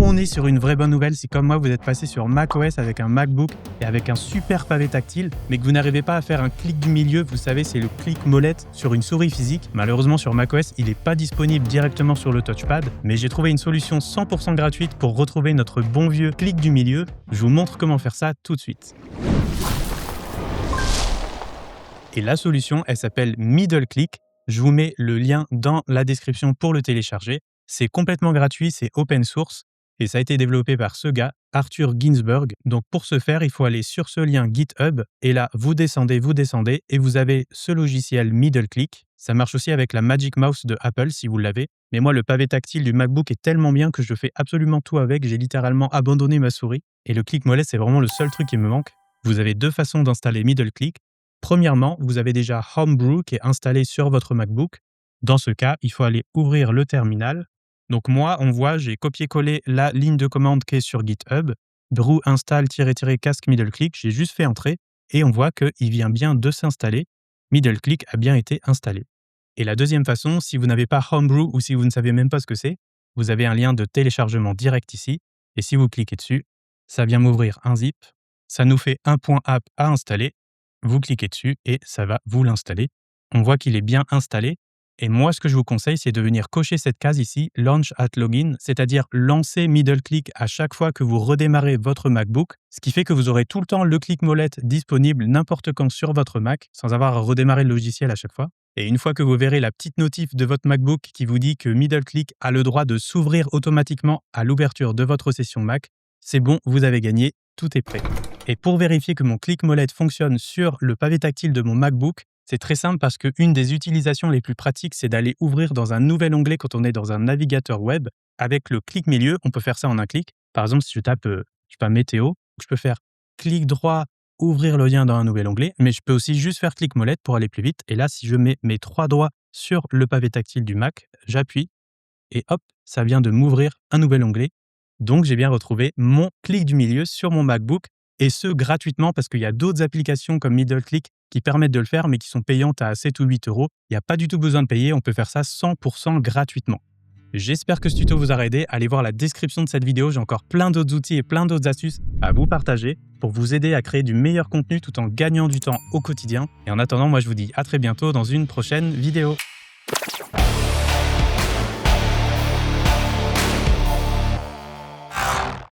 On est sur une vraie bonne nouvelle si comme moi vous êtes passé sur macOS avec un MacBook et avec un super pavé tactile, mais que vous n'arrivez pas à faire un clic du milieu, vous savez c'est le clic molette sur une souris physique. Malheureusement sur macOS il n'est pas disponible directement sur le touchpad, mais j'ai trouvé une solution 100% gratuite pour retrouver notre bon vieux clic du milieu. Je vous montre comment faire ça tout de suite. Et la solution, elle s'appelle Middle Click. Je vous mets le lien dans la description pour le télécharger. C'est complètement gratuit, c'est open source et ça a été développé par ce gars, Arthur Ginsberg. Donc pour ce faire, il faut aller sur ce lien GitHub et là, vous descendez et vous avez ce logiciel Middle Click. Ça marche aussi avec la Magic Mouse de Apple si vous l'avez. Mais moi, le pavé tactile du MacBook est tellement bien que je fais absolument tout avec. J'ai littéralement abandonné ma souris et le clic molette, c'est vraiment le seul truc qui me manque. Vous avez deux façons d'installer Middle Click. Premièrement, vous avez déjà Homebrew qui est installé sur votre MacBook. Dans ce cas, il faut aller ouvrir le terminal. Donc moi, on voit, j'ai copié-collé la ligne de commande qui est sur GitHub. Brew install --casque Middle Click. J'ai juste fait entrer et on voit qu'il vient bien de s'installer. Middle Click a bien été installé. Et la deuxième façon, si vous n'avez pas Homebrew ou si vous ne savez même pas ce que c'est, vous avez un lien de téléchargement direct ici. Et si vous cliquez dessus, ça vient m'ouvrir un zip. Ça nous fait un .app à installer. Vous cliquez dessus et ça va vous l'installer. On voit qu'il est bien installé. Et moi, ce que je vous conseille, c'est de venir cocher cette case ici, Launch at Login, c'est-à-dire lancer Middle Click à chaque fois que vous redémarrez votre MacBook, ce qui fait que vous aurez tout le temps le clic molette disponible n'importe quand sur votre Mac, sans avoir à redémarrer le logiciel à chaque fois. Et une fois que vous verrez la petite notif de votre MacBook qui vous dit que Middle Click a le droit de s'ouvrir automatiquement à l'ouverture de votre session Mac, c'est bon, vous avez gagné, tout est prêt. Et pour vérifier que mon clic molette fonctionne sur le pavé tactile de mon MacBook, c'est très simple parce qu'une des utilisations les plus pratiques, c'est d'aller ouvrir dans un nouvel onglet quand on est dans un navigateur web. Avec le clic milieu, on peut faire ça en un clic. Par exemple, si je tape, météo, je peux faire clic droit, ouvrir le lien dans un nouvel onglet, mais je peux aussi juste faire clic molette pour aller plus vite. Et là, si je mets mes 3 doigts sur le pavé tactile du Mac, j'appuie et hop, ça vient de m'ouvrir un nouvel onglet. Donc, j'ai bien retrouvé mon clic du milieu sur mon MacBook et ce gratuitement parce qu'il y a d'autres applications comme Middle Click qui permettent de le faire mais qui sont payantes à 7 ou 8 euros. Il n'y a pas du tout besoin de payer, on peut faire ça 100% gratuitement. J'espère que ce tuto vous aura aidé. Allez voir la description de cette vidéo, j'ai encore plein d'autres outils et plein d'autres astuces à vous partager pour vous aider à créer du meilleur contenu tout en gagnant du temps au quotidien. Et en attendant, moi je vous dis à très bientôt dans une prochaine vidéo.